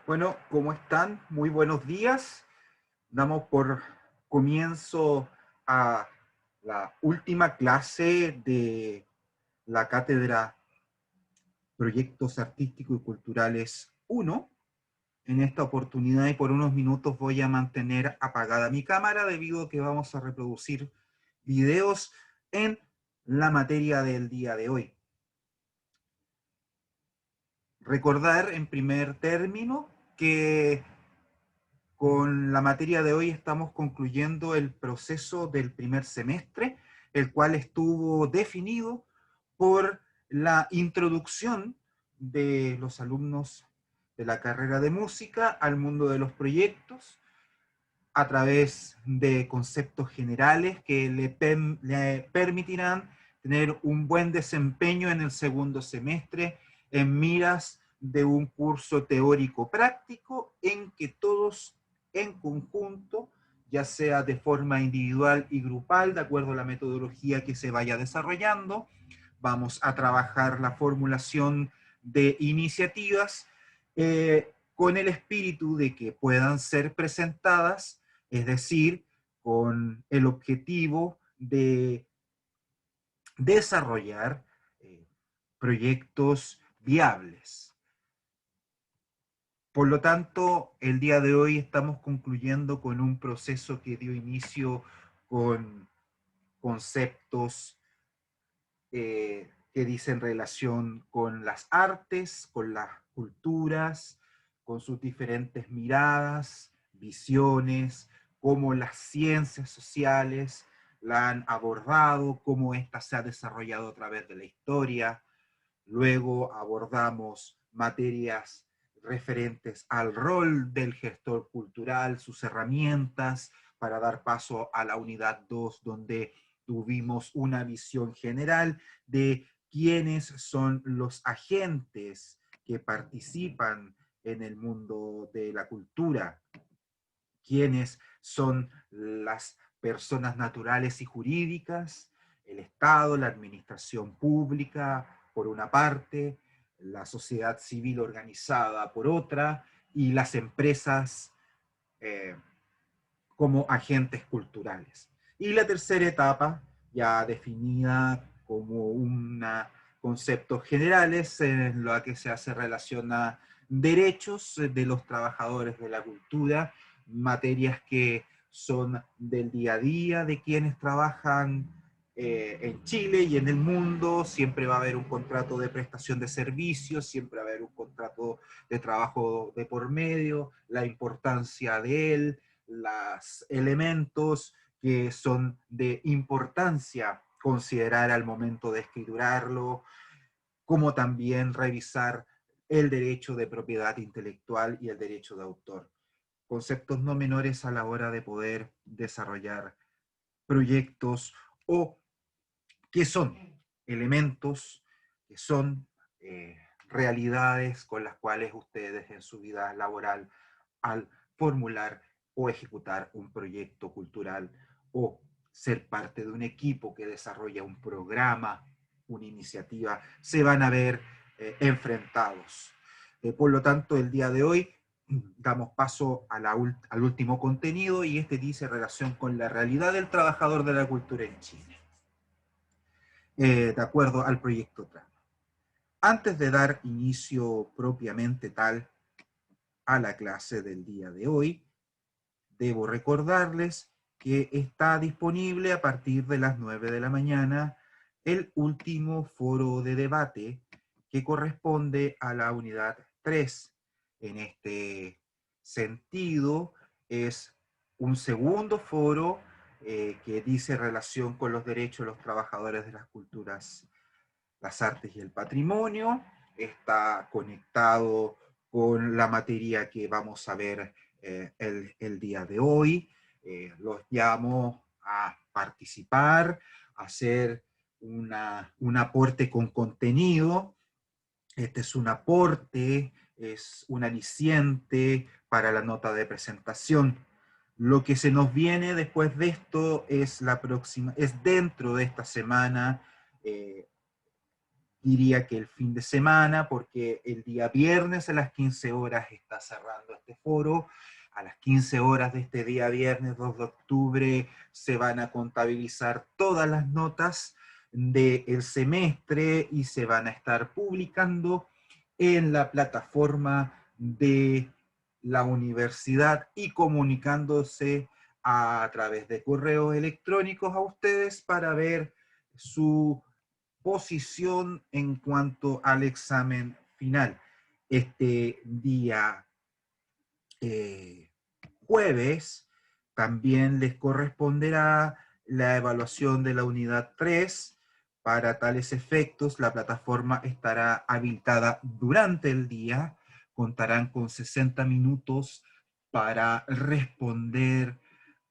Bueno, ¿cómo están? Muy buenos días. Damos por comienzo a la última clase de la cátedra Proyectos Artísticos y Culturales 1. En esta oportunidad y por unos minutos voy a mantener apagada mi cámara debido a que vamos a reproducir videos en la materia del día de hoy. Recordar en primer término que con la materia de hoy estamos concluyendo el proceso del primer semestre, el cual estuvo definido por la introducción de los alumnos de la carrera de música al mundo de los proyectos a través de conceptos generales que le permitirán tener un buen desempeño en el segundo semestre en miras de un curso teórico práctico en que todos en conjunto, ya sea de forma individual y grupal, de acuerdo a la metodología que se vaya desarrollando, vamos a trabajar la formulación de iniciativas con el espíritu de que puedan ser presentadas, es decir, con el objetivo de desarrollar proyectos viables. Por lo tanto, el día de hoy estamos concluyendo con un proceso que dio inicio con conceptos que dicen relación con las artes, con las culturas, con sus diferentes miradas, visiones, cómo las ciencias sociales la han abordado, cómo ésta se ha desarrollado a través de la historia. Luego abordamos materias referentes al rol del gestor cultural, sus herramientas, para dar paso a la unidad 2, donde tuvimos una visión general de quiénes son los agentes que participan en el mundo de la cultura, quiénes son las personas naturales y jurídicas, el Estado, la administración pública, por una parte, la sociedad civil organizada por otra, y las empresas eh, como agentes culturales. Y la tercera etapa, ya definida como conceptos generales en lo que se hace relación a derechos de los trabajadores de la cultura, materias que son del día a día de quienes trabajan en Chile y en el mundo. Siempre va a haber un contrato de prestación de servicios, siempre va a haber un contrato de trabajo de por medio, la importancia de él, los elementos que son de importancia considerar al momento de escriturarlo, como también revisar el derecho de propiedad intelectual y el derecho de autor. Conceptos no menores a la hora de poder desarrollar proyectos o que son elementos, que son realidades con las cuales ustedes en su vida laboral, al formular o ejecutar un proyecto cultural o ser parte de un equipo que desarrolla un programa, una iniciativa, se van a ver enfrentados. Por lo tanto, el día de hoy damos paso a al último contenido, y este dice relación con la realidad del trabajador de la cultura en Chile, de acuerdo al proyecto Trama. Antes de dar inicio propiamente tal a la clase del día de hoy, debo recordarles que está disponible a partir de las 9 de la mañana el último foro de debate que corresponde a la unidad 3. En este sentido, es un segundo foro que dice relación con los derechos de los trabajadores de las culturas, las artes y el patrimonio. Está conectado con la materia que vamos a ver el día de hoy. Los llamo a participar, a hacer un aporte con contenido. Este es un aporte, es un aliciente para la nota de presentación. Lo que se nos viene después de esto es la próxima, es dentro de esta semana, diría que el fin de semana, porque el día viernes a las 15 horas está cerrando este foro. A las 15 horas de este día viernes 2 de octubre se van a contabilizar todas las notas del semestre y se van a estar publicando en la plataforma de la universidad y comunicándose a través de correos electrónicos a ustedes para ver su posición en cuanto al examen final. Este día jueves también les corresponderá la evaluación de la unidad 3. Para tales efectos, la plataforma estará habilitada durante el día. Contarán con 60 minutos para responder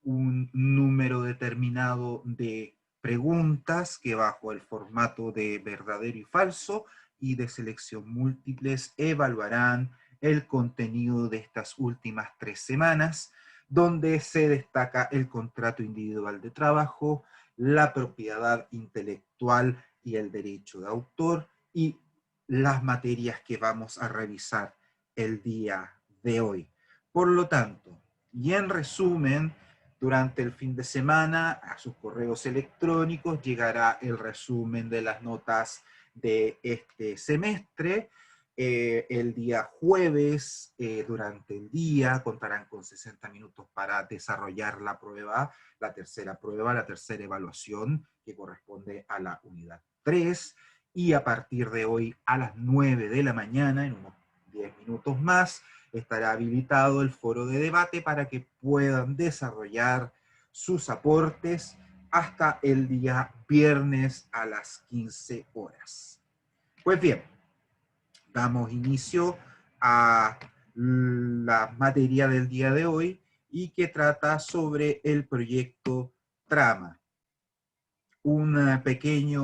un número determinado de preguntas que bajo el formato de verdadero y falso y de selección múltiples evaluarán el contenido de estas últimas 3 semanas, donde se destaca el contrato individual de trabajo, la propiedad intelectual y el derecho de autor y las materias que vamos a revisar el día de hoy. Por lo tanto, y en resumen, durante el fin de semana a sus correos electrónicos llegará el resumen de las notas de este semestre. El día jueves, durante el día, contarán con 60 minutos para desarrollar la prueba, la tercera evaluación, que corresponde a la unidad 3, y a partir de hoy a las 9 de la mañana, en unos 10 minutos más, estará habilitado el foro de debate para que puedan desarrollar sus aportes hasta el día viernes a las 15 horas. Pues bien, damos inicio a la materia del día de hoy y que trata sobre el proyecto Trama. Una pequeña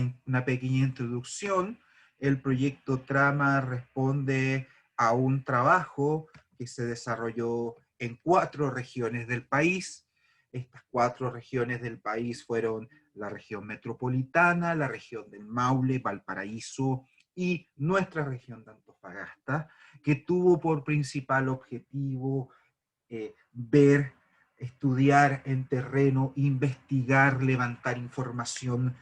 introducción. El proyecto Trama responde a un trabajo que se desarrolló en 4 regiones del país. Estas 4 regiones del país fueron la región metropolitana, la región del Maule, Valparaíso y nuestra región de Antofagasta, que tuvo por principal objetivo ver, estudiar en terreno, investigar, levantar información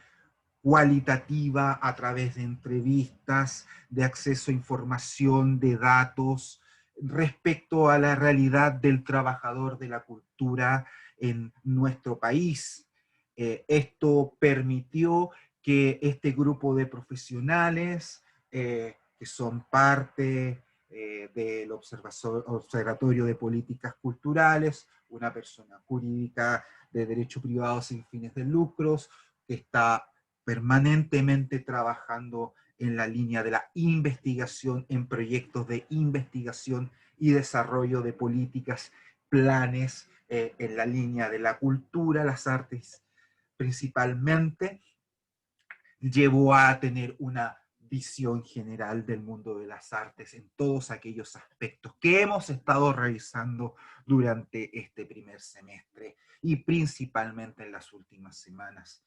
cualitativa a través de entrevistas, de acceso a información, de datos, respecto a la realidad del trabajador de la cultura en nuestro país. Esto permitió que este grupo de profesionales, que son parte del Observatorio de Políticas Culturales, una persona jurídica de derecho privado sin fines de lucros, que está permanentemente trabajando en la línea de la investigación, en proyectos de investigación y desarrollo de políticas, planes en la línea de la cultura, las artes principalmente, llevó a tener una visión general del mundo de las artes en todos aquellos aspectos que hemos estado revisando durante este primer semestre y principalmente en las últimas semanas.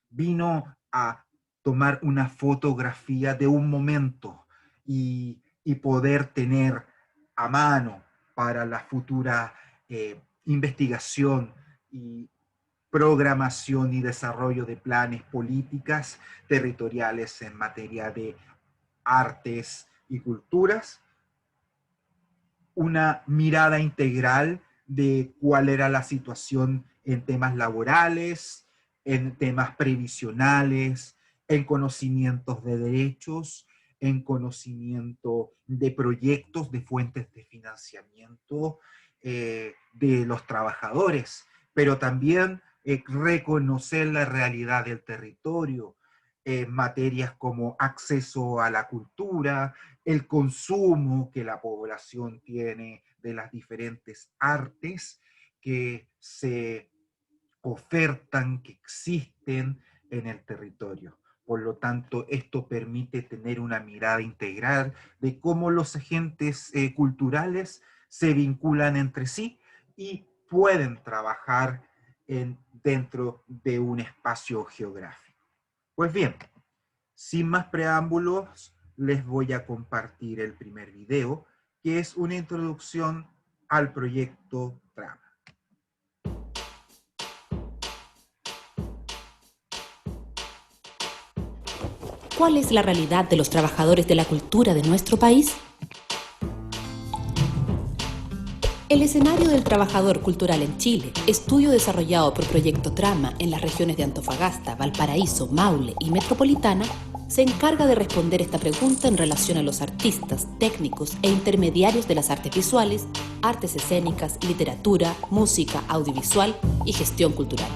Vino a tomar una fotografía de un momento y poder tener a mano para la futura investigación y programación y desarrollo de planes, políticas territoriales en materia de artes y culturas, una mirada integral de cuál era la situación en temas laborales, en temas previsionales, en conocimientos de derechos, en conocimiento de proyectos, de fuentes de financiamiento de los trabajadores, pero también reconocer la realidad del territorio, materias como acceso a la cultura, el consumo que la población tiene de las diferentes artes que se ofertan, que existen en el territorio. Por lo tanto, esto permite tener una mirada integral de cómo los agentes culturales se vinculan entre sí y pueden trabajar dentro de un espacio geográfico. Pues bien, Sin más preámbulos, les voy a compartir el primer video, que es una introducción al proyecto Trama. ¿Cuál es la realidad de los trabajadores de la cultura de nuestro país? El escenario del trabajador cultural en Chile, estudio desarrollado por Proyecto Trama en las regiones de Antofagasta, Valparaíso, Maule y Metropolitana, se encarga de responder esta pregunta en relación a los artistas, técnicos e intermediarios de las artes visuales, artes escénicas, literatura, música, audiovisual y gestión cultural.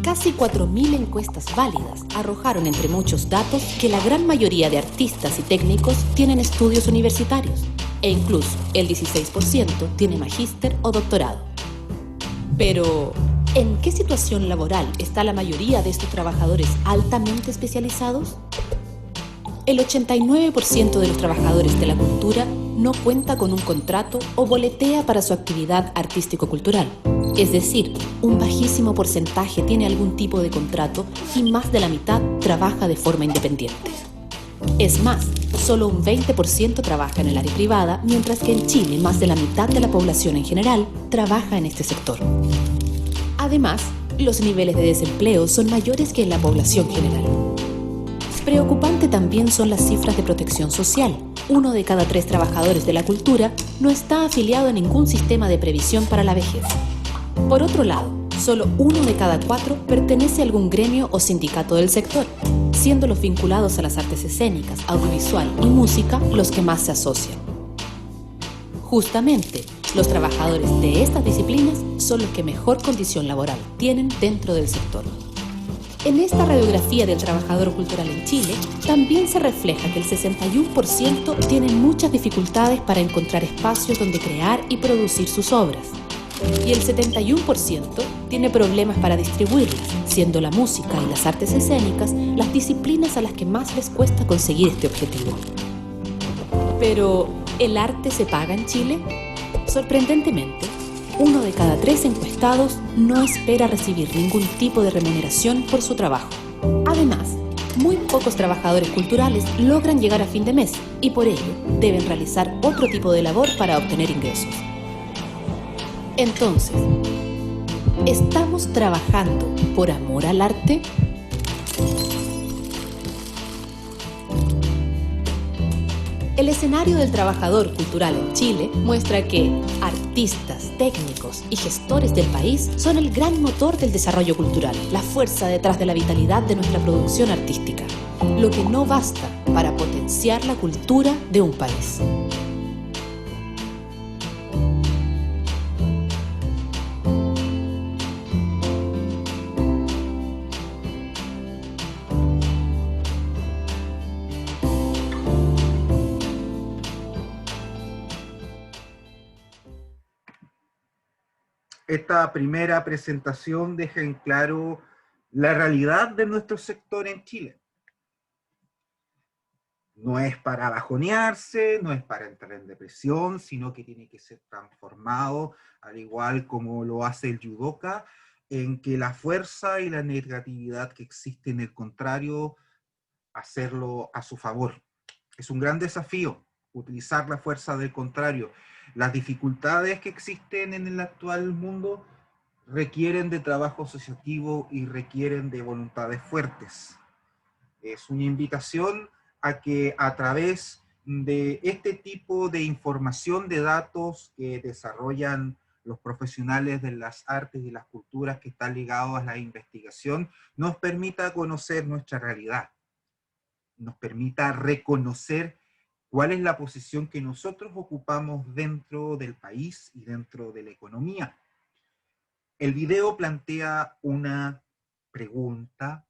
Casi 4.000 encuestas válidas arrojaron entre muchos datos que la gran mayoría de artistas y técnicos tienen estudios universitarios e incluso el 16% tiene magíster o doctorado. Pero, ¿en qué situación laboral está la mayoría de estos trabajadores altamente especializados? El 89% de los trabajadores de la cultura no cuenta con un contrato o boletea para su actividad artístico-cultural. Es decir, un bajísimo porcentaje tiene algún tipo de contrato y más de la mitad trabaja de forma independiente. Es más, solo un 20% trabaja en el área privada, mientras que en Chile más de la mitad de la población en general trabaja en este sector. Además, los niveles de desempleo son mayores que en la población general. Preocupante también son las cifras de protección social. 1 de cada 3 trabajadores de la cultura no está afiliado a ningún sistema de previsión para la vejez. Por otro lado, solo 1 de cada 4 pertenece a algún gremio o sindicato del sector, siendo los vinculados a las artes escénicas, audiovisual y música los que más se asocian. Justamente, los trabajadores de estas disciplinas son los que mejor condición laboral tienen dentro del sector. En esta radiografía del trabajador cultural en Chile, también se refleja que el 61% tienen muchas dificultades para encontrar espacios donde crear y producir sus obras. Y el 71% tiene problemas para distribuirlas, siendo la música y las artes escénicas las disciplinas a las que más les cuesta conseguir este objetivo. Pero, ¿el arte se paga en Chile? Sorprendentemente, 1 de cada 3 encuestados no espera recibir ningún tipo de remuneración por su trabajo. Además, muy pocos trabajadores culturales logran llegar a fin de mes y por ello deben realizar otro tipo de labor para obtener ingresos. Entonces, ¿estamos trabajando por amor al arte? El escenario del trabajador cultural en Chile muestra que artistas, técnicos y gestores del país son el gran motor del desarrollo cultural, la fuerza detrás de la vitalidad de nuestra producción artística, lo que no basta para potenciar la cultura de un país. Esta primera presentación deja en claro la realidad de nuestro sector en Chile. No es para bajonearse, no es para entrar en depresión, sino que tiene que ser transformado, al igual como lo hace el judoka, en que la fuerza y la negatividad que existe en el contrario, hacerlo a su favor. Es un gran desafío utilizar la fuerza del contrario. Las dificultades que existen en el actual mundo requieren de trabajo asociativo y requieren de voluntades fuertes. Es una invitación a que a través de este tipo de información, de datos que desarrollan los profesionales de las artes y las culturas que están ligados a la investigación, nos permita conocer nuestra realidad, nos permita reconocer cuál es la posición que nosotros ocupamos dentro del país y dentro de la economía. El video plantea una pregunta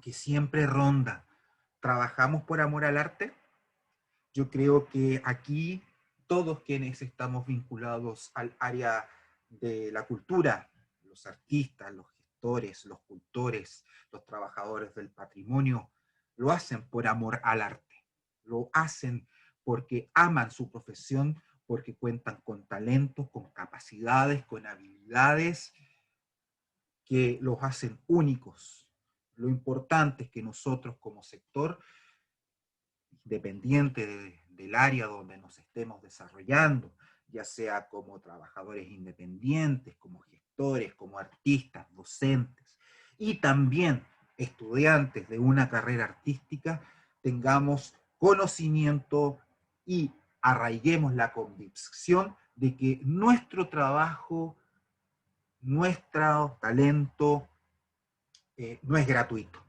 que siempre ronda. ¿Trabajamos por amor al arte? Yo creo que aquí todos quienes estamos vinculados al área de la cultura, los artistas, los gestores, los cultores, los trabajadores del patrimonio, lo hacen por amor al arte. Lo hacen porque aman su profesión, porque cuentan con talentos, con capacidades, con habilidades que los hacen únicos, Lo importante es que nosotros como sector, independiente del área donde nos estemos desarrollando, ya sea como trabajadores independientes, como gestores, como artistas, docentes, y también estudiantes de una carrera artística, tengamos conocimiento y arraiguemos la convicción de que nuestro trabajo, nuestro talento no es gratuito.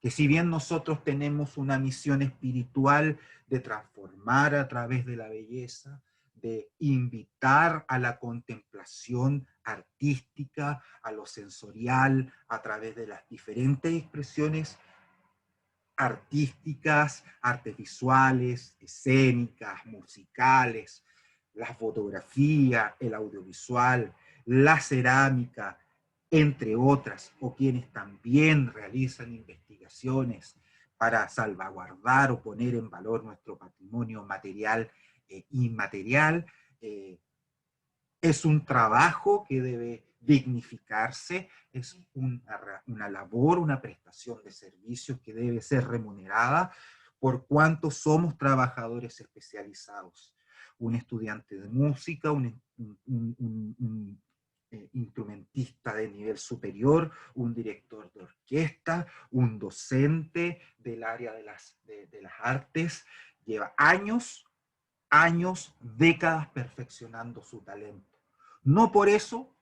Que si bien nosotros tenemos una misión espiritual de transformar a través de la belleza, de invitar a la contemplación artística, a lo sensorial, a través de las diferentes expresiones artísticas, artes visuales, escénicas, musicales, la fotografía, el audiovisual, la cerámica, entre otras, o quienes también realizan investigaciones para salvaguardar o poner en valor nuestro patrimonio material e inmaterial, eh, es un trabajo que debe dignificarse, es una labor, una prestación de servicios que debe ser remunerada por cuanto somos trabajadores especializados. Un estudiante de música, un instrumentista de nivel superior, un director de orquesta, un docente del área de las artes, lleva décadas perfeccionando su talento. No por eso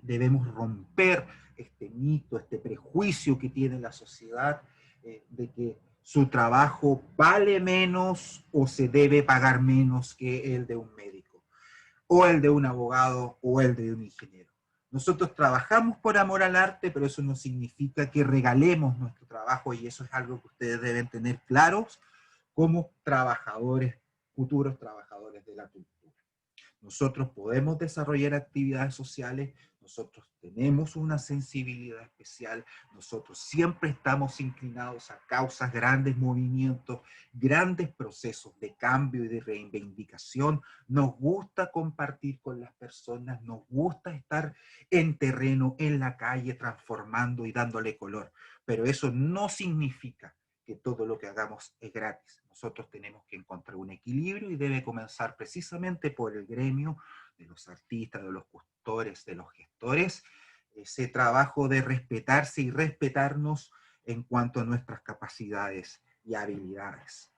debemos romper este mito, este prejuicio que tiene la sociedad de que su trabajo vale menos o se debe pagar menos que el de un médico, o el de un abogado, o el de un ingeniero. Nosotros trabajamos por amor al arte, pero eso no significa que regalemos nuestro trabajo, y eso es algo que ustedes deben tener claros como trabajadores, futuros trabajadores de la cultura. Nosotros podemos desarrollar actividades sociales, nosotros tenemos una sensibilidad especial, nosotros siempre estamos inclinados a causas, grandes movimientos, grandes procesos de cambio y de reivindicación. Nos gusta compartir con las personas, nos gusta estar en terreno, en la calle, transformando y dándole color, pero eso no significa que todo lo que hagamos es gratis. Nosotros tenemos que encontrar un equilibrio y debe comenzar precisamente por el gremio de los artistas, de los custores, de los gestores, ese trabajo de respetarse y respetarnos en cuanto a nuestras capacidades y habilidades.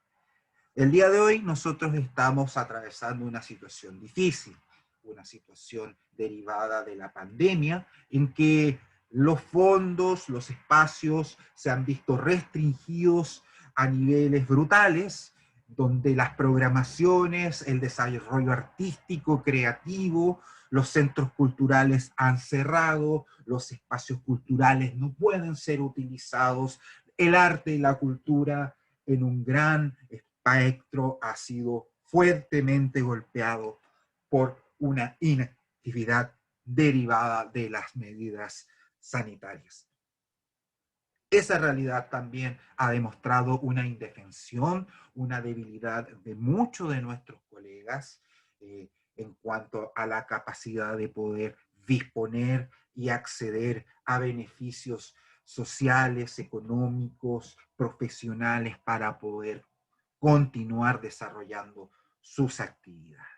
El día de hoy nosotros estamos atravesando una situación difícil, una situación derivada de la pandemia, en que los fondos, los espacios se han visto restringidos a niveles brutales, donde las programaciones, el desarrollo artístico, creativo, los centros culturales han cerrado, los espacios culturales no pueden ser utilizados, el arte y la cultura en un gran espectro ha sido fuertemente golpeado por una inactividad derivada de las medidas sanitarias. Esa realidad también ha demostrado una indefensión, una debilidad de muchos de nuestros colegas en cuanto a la capacidad de poder disponer y acceder a beneficios sociales, económicos, profesionales para poder continuar desarrollando sus actividades.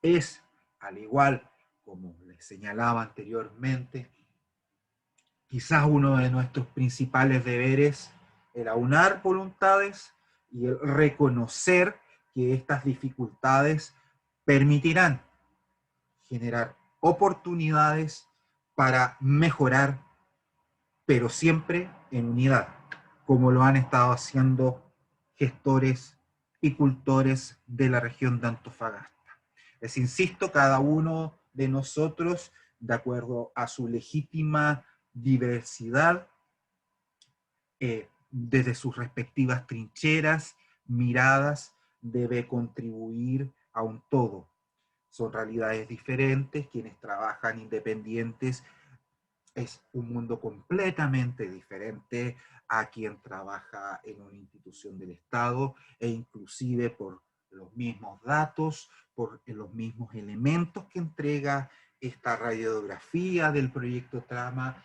Es, al igual como les señalaba anteriormente, quizás uno de nuestros principales deberes el aunar voluntades y el reconocer que estas dificultades permitirán generar oportunidades para mejorar, pero siempre en unidad, como lo han estado haciendo gestores y cultores de la región de Antofagasta. Les insisto, cada uno de nosotros, de acuerdo a su legítima diversidad, desde sus respectivas trincheras, miradas, debe contribuir a un todo. Son realidades diferentes, quienes trabajan independientes es un mundo completamente diferente a quien trabaja en una institución del Estado, e inclusive por los mismos datos, por los mismos elementos que entrega esta radiografía del proyecto Trama,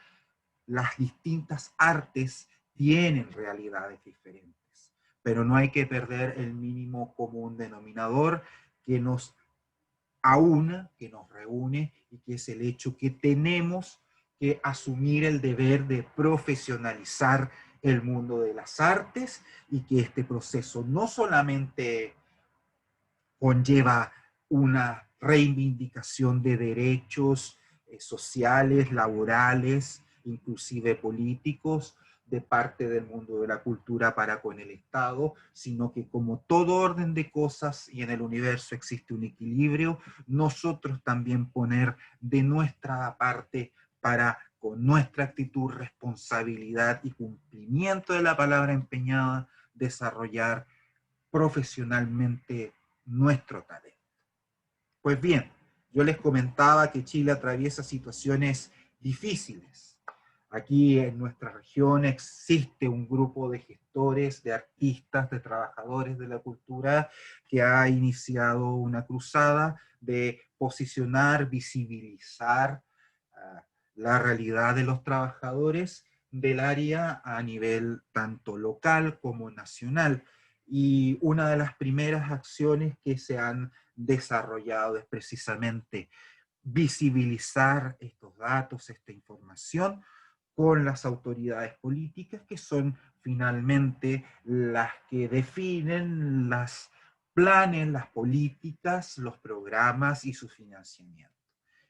las distintas artes tienen realidades diferentes, pero no hay que perder el mínimo común denominador que nos aúna, que nos reúne, y que es el hecho que tenemos que asumir el deber de profesionalizar el mundo de las artes, y que este proceso no solamente conlleva una reivindicación de derechos sociales, laborales, inclusive políticos, de parte del mundo de la cultura para con el Estado, sino que como todo orden de cosas y en el universo existe un equilibrio, nosotros también poner de nuestra parte para, con nuestra actitud, responsabilidad y cumplimiento de la palabra empeñada, desarrollar profesionalmente nuestro talento. Pues bien, yo les comentaba que Chile atraviesa situaciones difíciles. Aquí en nuestra región existe un grupo de gestores, de artistas, de trabajadores de la cultura que ha iniciado una cruzada de posicionar, visibilizar la realidad de los trabajadores del área a nivel tanto local como nacional. Y una de las primeras acciones que se han desarrollado es precisamente visibilizar estos datos, esta información, con las autoridades políticas, que son finalmente las que definen los planes, las políticas, los programas y su financiamiento.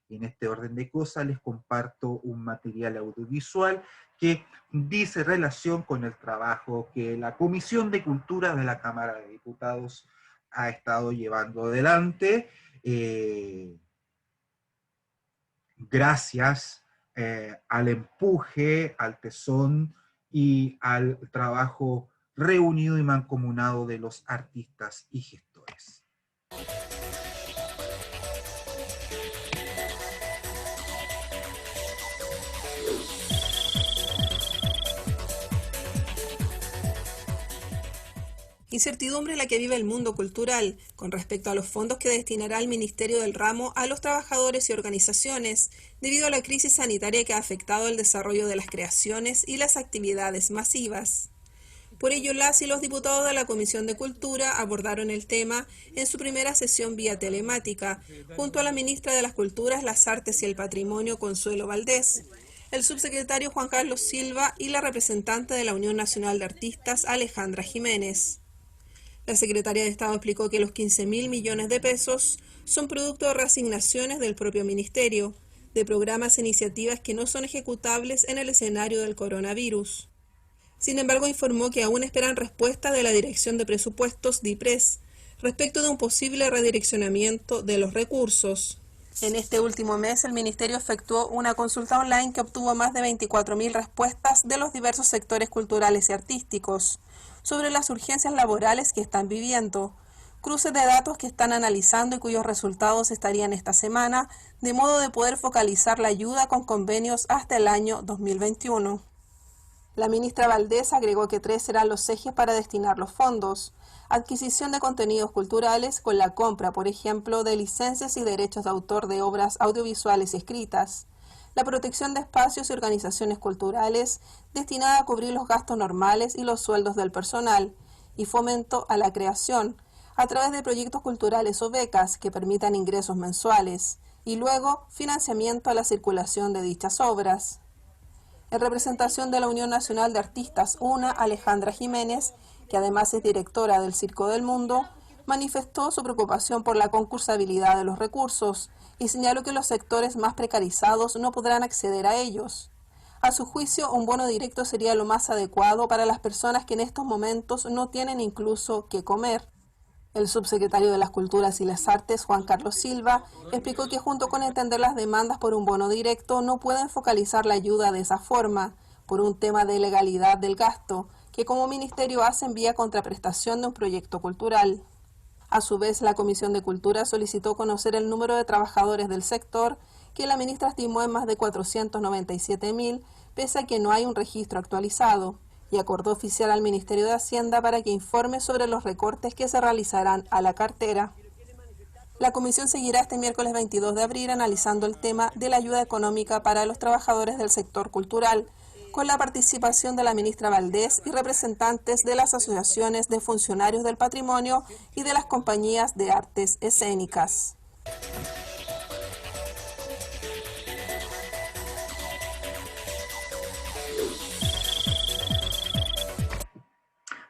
Y en este orden de cosas les comparto un material audiovisual que dice relación con el trabajo que la Comisión de Cultura de la Cámara de Diputados ha estado llevando adelante, gracias al empuje, al tesón y al trabajo reunido y mancomunado de los artistas y gestores. Incertidumbre la que vive el mundo cultural con respecto a los fondos que destinará el Ministerio del Ramo a los trabajadores y organizaciones debido a la crisis sanitaria que ha afectado el desarrollo de las creaciones y las actividades masivas. Por ello, las y los diputados de la Comisión de Cultura abordaron el tema en su primera sesión vía telemática, junto a la ministra de las Culturas, las Artes y el Patrimonio, Consuelo Valdés, el subsecretario Juan Carlos Silva y la representante de la Unión Nacional de Artistas, Alejandra Jiménez. La secretaria de Estado explicó que los 15.000 millones de pesos son producto de reasignaciones del propio ministerio, de programas e iniciativas que no son ejecutables en el escenario del coronavirus. Sin embargo, informó que aún esperan respuesta de la Dirección de Presupuestos DIPRES respecto de un posible redireccionamiento de los recursos. En este último mes, el Ministerio efectuó una consulta online que obtuvo más de 24.000 respuestas de los diversos sectores culturales y artísticos sobre las urgencias laborales que están viviendo, cruces de datos que están analizando y cuyos resultados estarían esta semana, de modo de poder focalizar la ayuda con convenios hasta el año 2021. La ministra Valdés agregó que 3 serán los ejes para destinar los fondos: adquisición de contenidos culturales con la compra, por ejemplo, de licencias y derechos de autor de obras audiovisuales y escritas; la protección de espacios y organizaciones culturales destinada a cubrir los gastos normales y los sueldos del personal; y fomento a la creación, a través de proyectos culturales o becas que permitan ingresos mensuales; y luego, financiamiento a la circulación de dichas obras. En representación de la Unión Nacional de Artistas, UNA, Alejandra Jiménez, que además es directora del Circo del Mundo, manifestó su preocupación por la concursabilidad de los recursos y señaló que los sectores más precarizados no podrán acceder a ellos. A su juicio, un bono directo sería lo más adecuado para las personas que en estos momentos no tienen incluso qué comer. El subsecretario de las Culturas y las Artes, Juan Carlos Silva, explicó que junto con entender las demandas por un bono directo, no pueden focalizar la ayuda de esa forma, por un tema de legalidad del gasto, que como ministerio hacen vía contraprestación de un proyecto cultural. A su vez, la Comisión de Cultura solicitó conocer el número de trabajadores del sector, que la ministra estimó en más de 497.000, pese a que no hay un registro actualizado, y acordó oficiar al Ministerio de Hacienda para que informe sobre los recortes que se realizarán a la cartera. La comisión seguirá este miércoles 22 de abril analizando el tema de la ayuda económica para los trabajadores del sector cultural, con la participación de la ministra Valdés y representantes de las asociaciones de funcionarios del patrimonio y de las compañías de artes escénicas.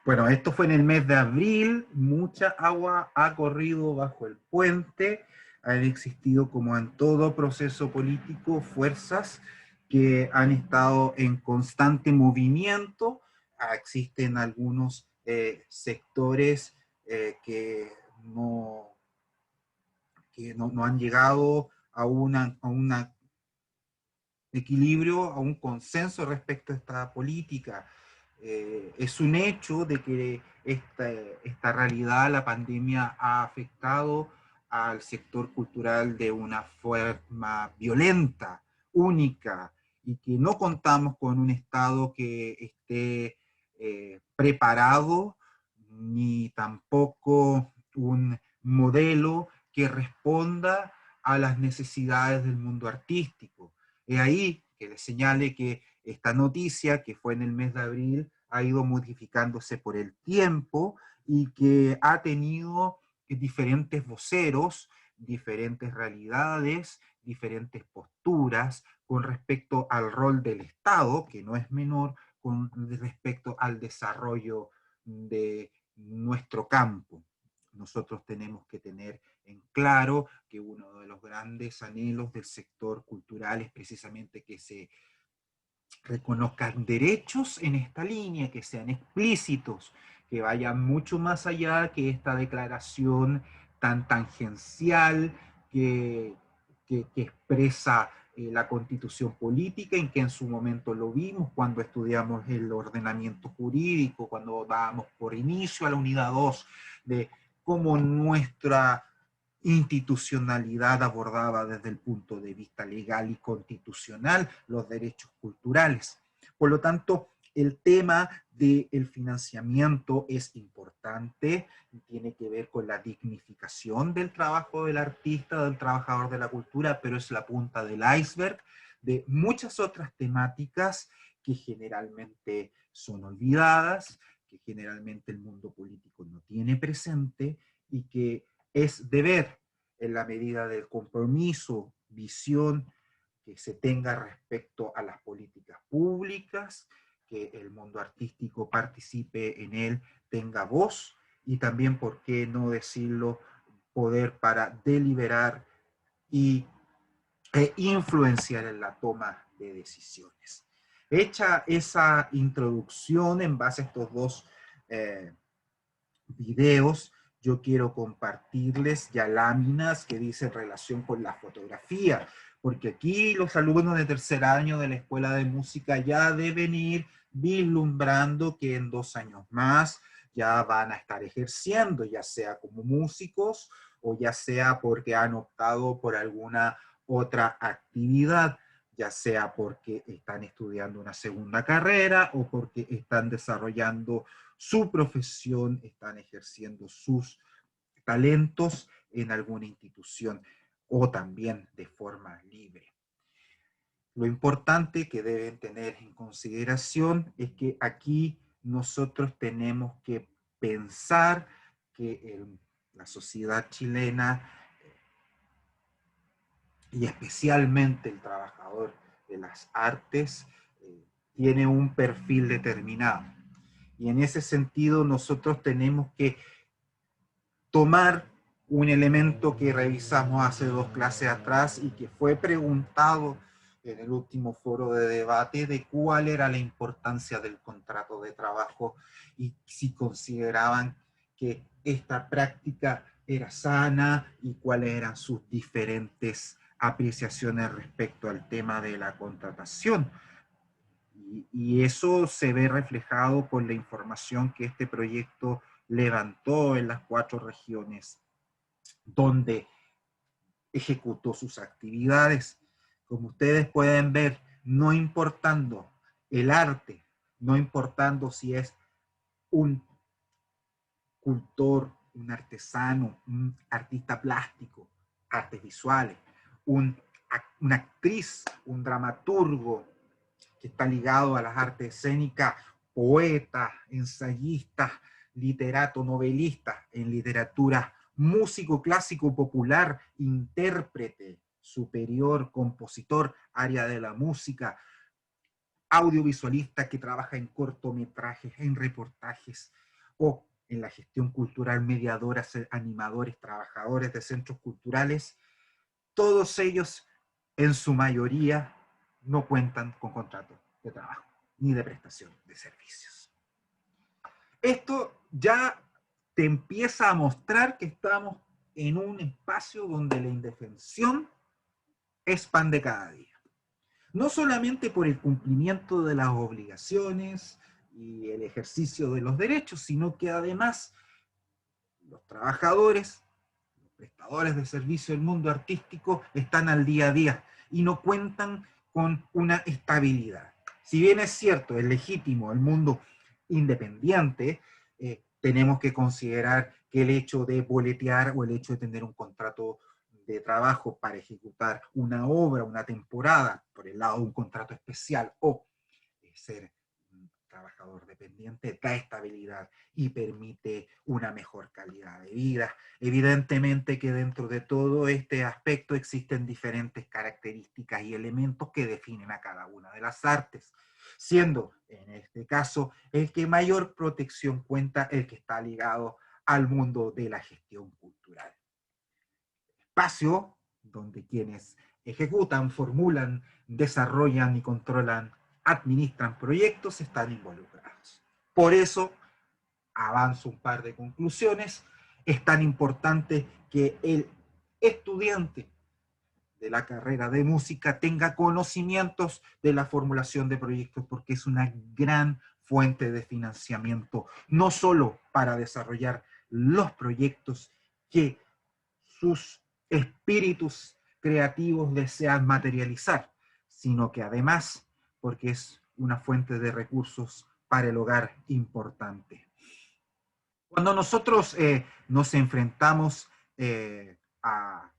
Bueno, esto fue en el mes de abril, mucha agua ha corrido bajo el puente, han existido como en todo proceso político fuerzas que han estado en constante movimiento, existen algunos sectores no, no han llegado a un equilibrio, a un consenso respecto a esta política. Es un hecho de que esta realidad, la pandemia, ha afectado al sector cultural de una forma violenta, única, y que no contamos con un Estado que esté preparado, ni tampoco un modelo que responda a las necesidades del mundo artístico. Es ahí que les señale que esta noticia, que fue en el mes de abril, ha ido modificándose por el tiempo y que ha tenido diferentes voceros, diferentes realidades, diferentes posturas con respecto al rol del Estado, que no es menor, con respecto al desarrollo de nuestro campo. Nosotros tenemos que tener en claro que uno de los grandes anhelos del sector cultural es precisamente que se reconozcan derechos en esta línea, que sean explícitos, que vayan mucho más allá que esta declaración tan tangencial que expresa la constitución política, en que en su momento lo vimos cuando estudiamos el ordenamiento jurídico, cuando dábamos por inicio a la unidad 2 de cómo nuestra institucionalidad abordaba desde el punto de vista legal y constitucional los derechos culturales. Por lo tanto, el tema del financiamiento es importante, tiene que ver con la dignificación del trabajo del artista, del trabajador de la cultura, pero es la punta del iceberg de muchas otras temáticas que generalmente son olvidadas, que generalmente el mundo político no tiene presente y que es deber, en la medida del compromiso, visión que se tenga respecto a las políticas públicas, que el mundo artístico participe en él, tenga voz y también, por qué no decirlo, poder para deliberar y influenciar en la toma de decisiones. Hecha esa introducción en base a estos dos videos, yo quiero compartirles ya láminas que dicen relación con la fotografía, porque aquí los alumnos de tercer año de la Escuela de Música ya deben ir vislumbrando que en 2 años más ya van a estar ejerciendo, ya sea como músicos o ya sea porque han optado por alguna otra actividad, ya sea porque están estudiando una segunda carrera o porque están desarrollando su profesión, están ejerciendo sus talentos en alguna institución o también de forma libre. Lo importante que deben tener en consideración es que aquí nosotros tenemos que pensar que la sociedad chilena y especialmente el trabajador de las artes tiene un perfil determinado. Y en ese sentido nosotros tenemos que tomar un elemento que revisamos hace 2 clases atrás y que fue preguntado en el último foro de debate de cuál era la importancia del contrato de trabajo y si consideraban que esta práctica era sana y cuáles eran sus diferentes apreciaciones respecto al tema de la contratación. Y eso se ve reflejado por la información que este proyecto levantó en las 4 regiones donde ejecutó sus actividades. Como ustedes pueden ver, no importando el arte, no importando si es un cultor, un artesano, un artista plástico, artes visuales, una actriz, un dramaturgo, que está ligado a las artes escénicas, poeta, ensayista, literato, novelista en literatura, músico clásico popular, intérprete superior, compositor, área de la música, audiovisualista que trabaja en cortometrajes, en reportajes o en la gestión cultural, mediadoras, animadores, trabajadores de centros culturales. Todos ellos, en su mayoría, no cuentan con contrato de trabajo ni de prestación de servicios. Esto ya te empieza a mostrar que estamos en un espacio donde la indefensión es pan de cada día. No solamente por el cumplimiento de las obligaciones y el ejercicio de los derechos, sino que además los trabajadores, los prestadores de servicio del mundo artístico están al día a día y no cuentan con una estabilidad. Si bien es cierto, es legítimo el mundo independiente, tenemos que considerar que el hecho de boletear o el hecho de tener un contrato de trabajo para ejecutar una obra, una temporada, por el lado de un contrato especial o ser un trabajador dependiente, da estabilidad y permite una mejor calidad de vida. Evidentemente que dentro de todo este aspecto existen diferentes características y elementos que definen a cada una de las artes, siendo en este caso el que mayor protección cuenta el que está ligado al mundo de la gestión cultural. Espacio donde quienes ejecutan, formulan, desarrollan y controlan, administran proyectos están involucrados. Por eso, avanzo un par de conclusiones, es tan importante que el estudiante de la carrera de música tenga conocimientos de la formulación de proyectos, porque es una gran fuente de financiamiento, no solo para desarrollar los proyectos que sus espíritus creativos desean materializar, sino que además porque es una fuente de recursos para el hogar importante. Cuando nosotros nos enfrentamos a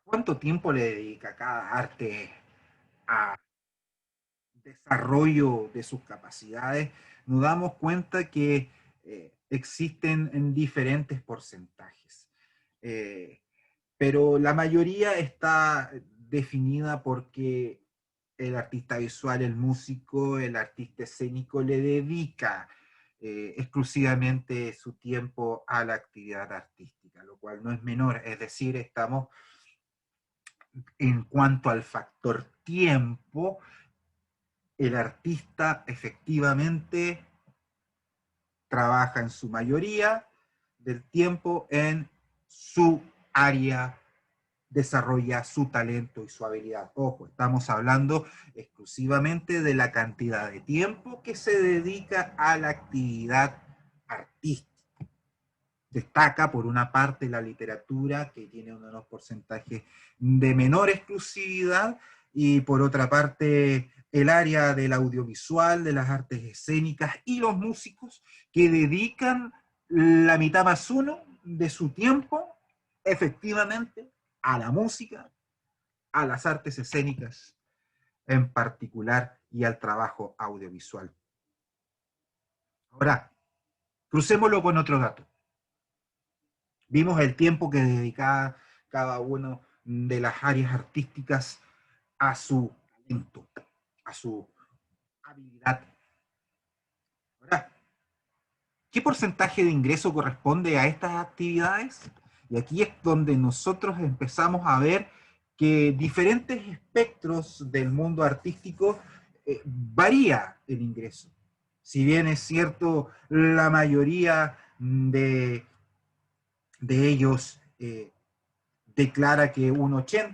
cuánto tiempo le dedica cada arte a desarrollo de sus capacidades, nos damos cuenta que existen en diferentes porcentajes. Pero la mayoría está definida porque el artista visual, el músico, el artista escénico le dedica exclusivamente su tiempo a la actividad artística, lo cual no es menor, es decir, estamos en cuanto al factor tiempo, el artista efectivamente trabaja en su mayoría del tiempo en su área, desarrolla su talento y su habilidad. Ojo, estamos hablando exclusivamente de la cantidad de tiempo que se dedica a la actividad artística. Destaca por una parte la literatura, que tiene unos porcentajes de menor exclusividad, y por otra parte el área del audiovisual, de las artes escénicas y los músicos, que dedican la mitad más uno de su tiempo efectivamente a la música, a las artes escénicas en particular y al trabajo audiovisual. Ahora, crucémoslo con otro dato. Vimos el tiempo que dedicaba cada uno de las áreas artísticas a su talento, a su habilidad. Ahora, ¿qué porcentaje de ingreso corresponde a estas actividades? Y aquí es donde nosotros empezamos a ver que diferentes espectros del mundo artístico varía el ingreso. Si bien es cierto, la mayoría de ellos declara que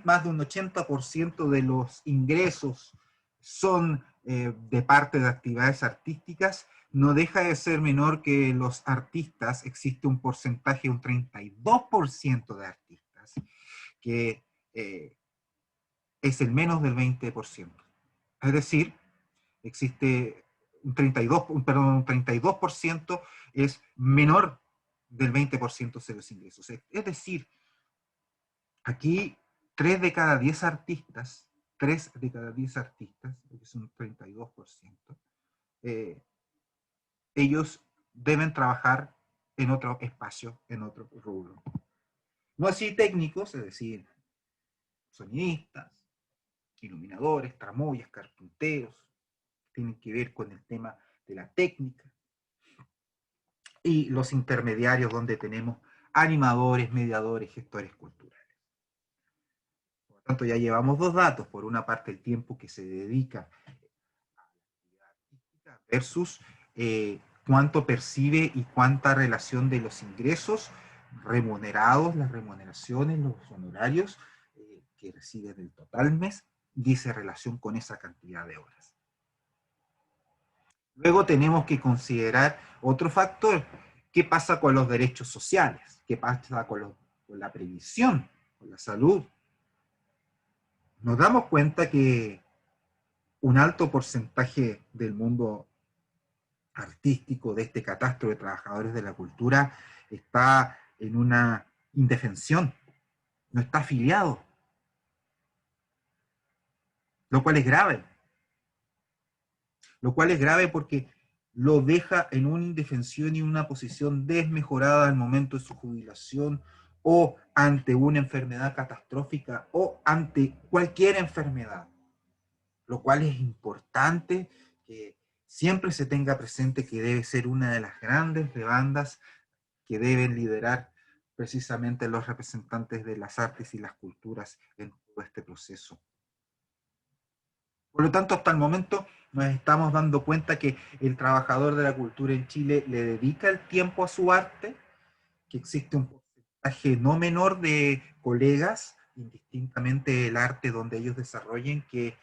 más de un 80% de los ingresos son de parte de actividades artísticas, no deja de ser menor que los artistas, existe un porcentaje, un 32% de artistas, que es el menos del 20%. Es decir, existe un 32% es menor del 20% de los ingresos. Es decir, aquí 3 de cada 10 artistas, 3 de cada 10 artistas, que es un 32%, ellos deben trabajar en otro espacio, en otro rubro. No así técnicos, es decir, sonidistas, iluminadores, tramoyas, carpinteros, tienen que ver con el tema de la técnica, y los intermediarios donde tenemos animadores, mediadores, gestores culturales. Por lo tanto, ya llevamos dos datos. Por una parte, el tiempo que se dedica a la actividad artística versus cuánto percibe y cuánta relación de los ingresos remunerados, las remuneraciones, los honorarios que recibe del total mes, dice relación con esa cantidad de horas. Luego tenemos que considerar otro factor. ¿Qué pasa con los derechos sociales? ¿Qué pasa con la previsión, con la salud? Nos damos cuenta que un alto porcentaje del mundo artístico, de este catastro de trabajadores de la cultura, está en una indefensión, no está afiliado, lo cual es grave. Lo cual es grave porque lo deja en una indefensión y una posición desmejorada al momento de su jubilación o ante una enfermedad catastrófica o ante cualquier enfermedad. Lo cual es importante que siempre se tenga presente que debe ser una de las grandes demandas que deben liderar precisamente los representantes de las artes y las culturas en todo este proceso. Por lo tanto, hasta el momento nos estamos dando cuenta que el trabajador de la cultura en Chile le dedica el tiempo a su arte, que existe un porcentaje no menor de colegas, indistintamente del arte donde ellos desarrollen, que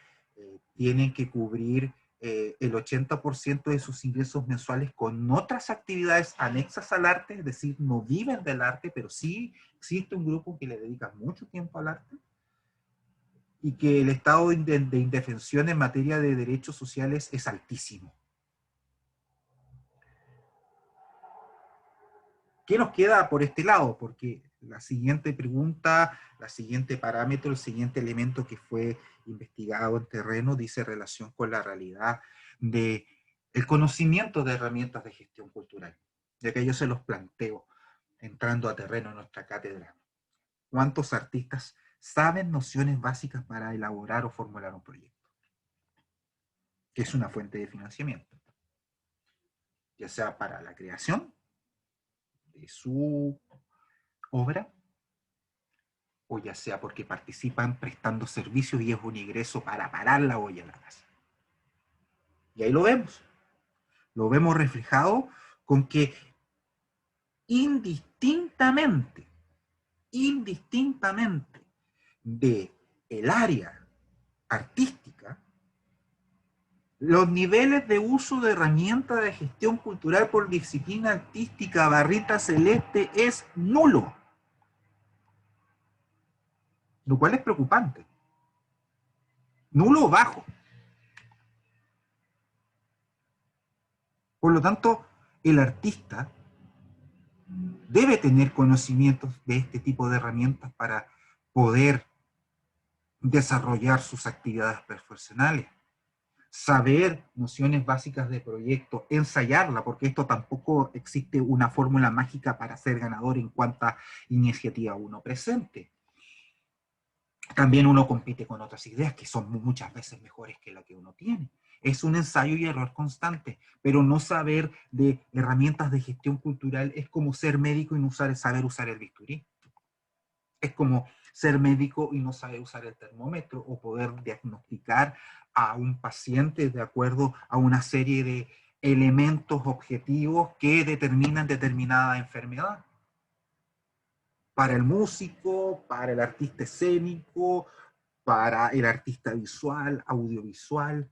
tienen que cubrir el 80% de sus ingresos mensuales con otras actividades anexas al arte, es decir, no viven del arte, pero sí existe un grupo que le dedica mucho tiempo al arte, y que el estado de indefensión en materia de derechos sociales es altísimo. ¿Qué nos queda por este lado? Porque la siguiente pregunta, la siguiente parámetro, el siguiente elemento que fue investigado en terreno dice relación con la realidad del conocimiento de herramientas de gestión cultural. Ya que yo se los planteo entrando a terreno en nuestra cátedra. ¿Cuántos artistas saben nociones básicas para elaborar o formular un proyecto? Que es una fuente de financiamiento. Ya sea para la creación de su obra, o ya sea porque participan prestando servicios y es un ingreso para parar la olla en la casa. Y ahí lo vemos reflejado con que indistintamente de el área artística, los niveles de uso de herramientas de gestión cultural por disciplina artística barrita celeste es nulo. Lo cual es preocupante. Nulo o bajo. Por lo tanto, el artista debe tener conocimientos de este tipo de herramientas para poder desarrollar sus actividades profesionales. Saber nociones básicas de proyecto, ensayarla, porque esto tampoco existe una fórmula mágica para ser ganador en cuanta iniciativa uno presente. También uno compite con otras ideas que son muchas veces mejores que la que uno tiene. Es un ensayo y error constante, pero no saber de herramientas de gestión cultural es como ser médico y no saber usar el bisturí. Es como ser médico y no saber usar el termómetro o poder diagnosticar a un paciente de acuerdo a una serie de elementos objetivos que determinan determinada enfermedad. Para el músico, para el artista escénico, para el artista visual, audiovisual,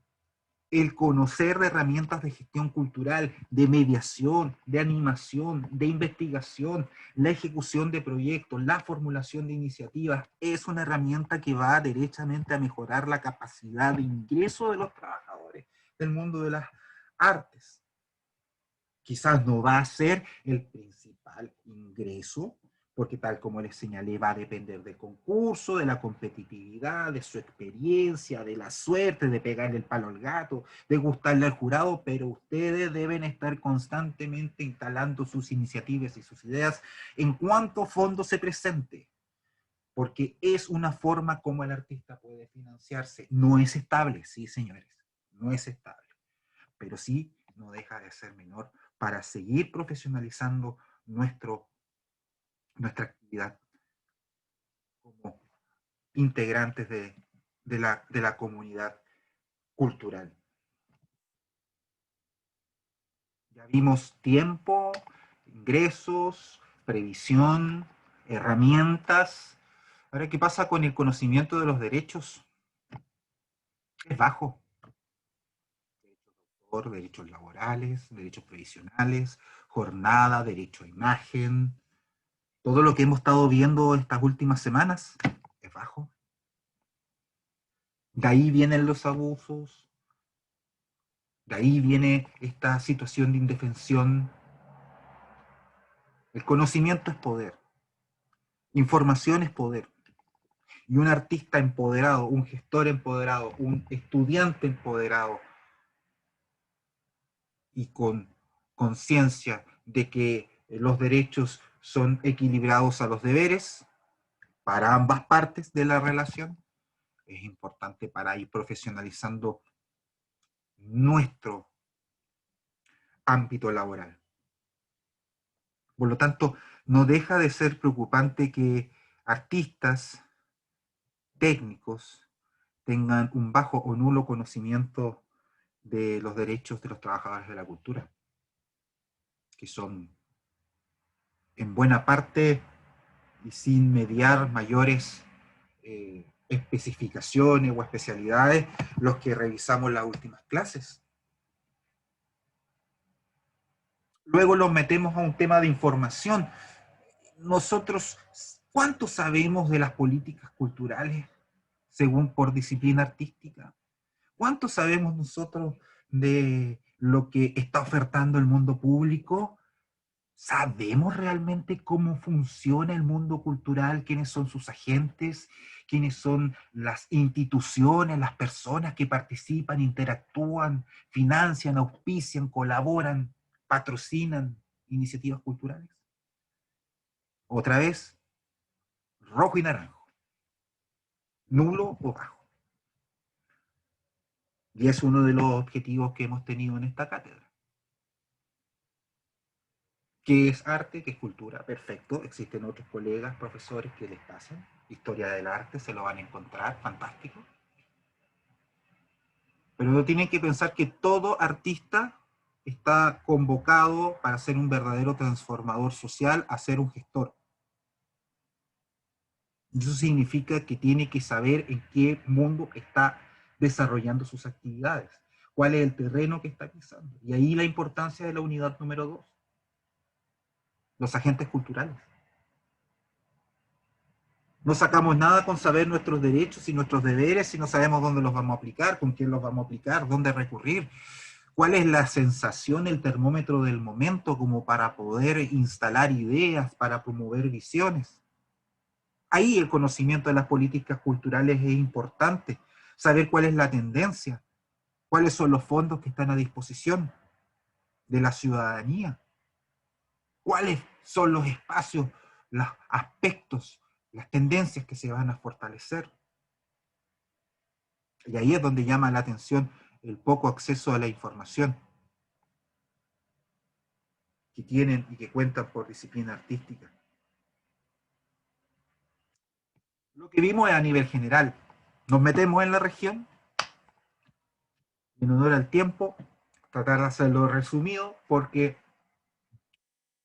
el conocer de herramientas de gestión cultural, de mediación, de animación, de investigación, la ejecución de proyectos, la formulación de iniciativas, es una herramienta que va derechamente a mejorar la capacidad de ingreso de los trabajadores del mundo de las artes. Quizás no va a ser el principal ingreso, porque tal como les señalé, va a depender del concurso, de la competitividad, de su experiencia, de la suerte, de pegarle el palo al gato, de gustarle al jurado, pero ustedes deben estar constantemente instalando sus iniciativas y sus ideas en cuanto fondo se presente, porque es una forma como el artista puede financiarse. No es estable, sí, señores, no es estable, pero sí no deja de ser menor para seguir profesionalizando nuestra actividad como integrantes de la comunidad cultural. Ya vimos tiempo, ingresos, previsión, herramientas. Ahora, ¿qué pasa con el conocimiento de los derechos? Es bajo. Derechos de autor, derechos laborales, derechos previsionales, jornada, derecho a imagen. Todo lo que hemos estado viendo estas últimas semanas es bajo. De ahí vienen los abusos, de ahí viene esta situación de indefensión. El conocimiento es poder, información es poder. Y un artista empoderado, un gestor empoderado, un estudiante empoderado y con conciencia de que los derechos son equilibrados a los deberes para ambas partes de la relación, es importante para ir profesionalizando nuestro ámbito laboral. Por lo tanto, no deja de ser preocupante que artistas, técnicos, tengan un bajo o nulo conocimiento de los derechos de los trabajadores de la cultura, que son en buena parte y sin mediar mayores especificaciones o especialidades los que revisamos las últimas clases. Luego los metemos a un tema de información. Nosotros, ¿cuánto sabemos de las políticas culturales según por disciplina artística? ¿Cuánto sabemos nosotros de lo que está ofertando el mundo público? ¿Sabemos realmente cómo funciona el mundo cultural? ¿Quiénes son sus agentes? ¿Quiénes son las instituciones, las personas que participan, interactúan, financian, auspician, colaboran, patrocinan iniciativas culturales? Otra vez, rojo y naranjo, nulo o bajo. Y es uno de los objetivos que hemos tenido en esta cátedra. ¿Qué es arte? ¿Qué es cultura? Perfecto. Existen otros colegas, profesores que les pasan. Historia del arte, se lo van a encontrar, fantástico. Pero no tienen que pensar que todo artista está convocado para ser un verdadero transformador social, a ser un gestor. Eso significa que tiene que saber en qué mundo está desarrollando sus actividades, cuál es el terreno que está pisando. Y ahí la importancia de la unidad número 2, los agentes culturales. No sacamos nada con saber nuestros derechos y nuestros deberes si no sabemos dónde los vamos a aplicar, con quién los vamos a aplicar, dónde recurrir, cuál es la sensación, el termómetro del momento como para poder instalar ideas, para promover visiones. Ahí el conocimiento de las políticas culturales es importante, saber cuál es la tendencia, cuáles son los fondos que están a disposición de la ciudadanía, cuáles son los espacios, los aspectos, las tendencias que se van a fortalecer. Y ahí es donde llama la atención el poco acceso a la información que tienen y que cuentan por disciplina artística. Lo que vimos es a nivel general. Nos metemos en la región, en honor al tiempo, tratar de hacerlo resumido porque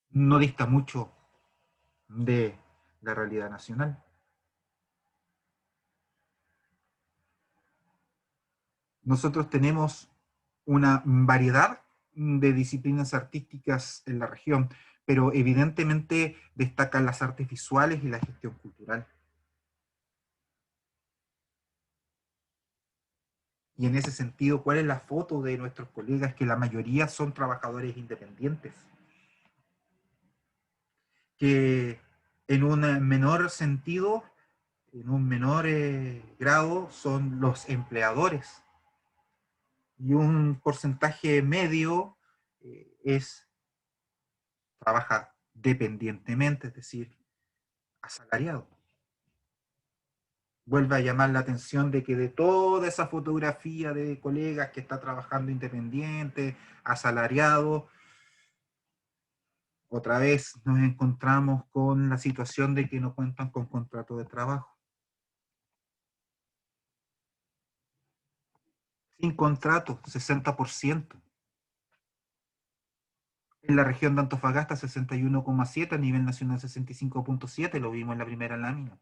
no dista mucho de la realidad nacional. Nosotros tenemos una variedad de disciplinas artísticas en la región, pero evidentemente destacan las artes visuales y la gestión cultural. Y en ese sentido, ¿cuál es la foto de nuestros colegas? Que la mayoría son trabajadores independientes, que En un menor sentido, en un menor grado, son los empleadores. Y un porcentaje medio trabaja dependientemente, es decir, asalariado. Vuelve a llamar la atención de que de toda esa fotografía de colegas que está trabajando independiente, asalariado, otra vez nos encontramos con la situación de que no cuentan con contrato de trabajo. Sin contrato, 60%. En la región de Antofagasta, 61,7%, a nivel nacional 65,7%, lo vimos en la primera lámina.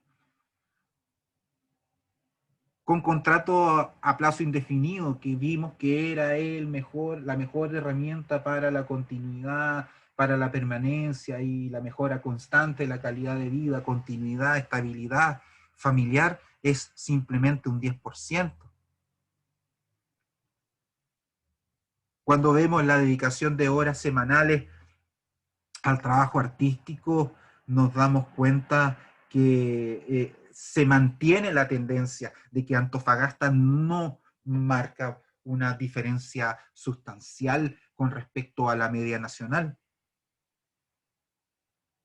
Con contrato a plazo indefinido, que vimos que era la mejor herramienta para la continuidad, para la permanencia y la mejora constante de la calidad de vida, continuidad, estabilidad familiar, es simplemente un 10%. Cuando vemos la dedicación de horas semanales al trabajo artístico, nos damos cuenta que se mantiene la tendencia de que Antofagasta no marca una diferencia sustancial con respecto a la media nacional.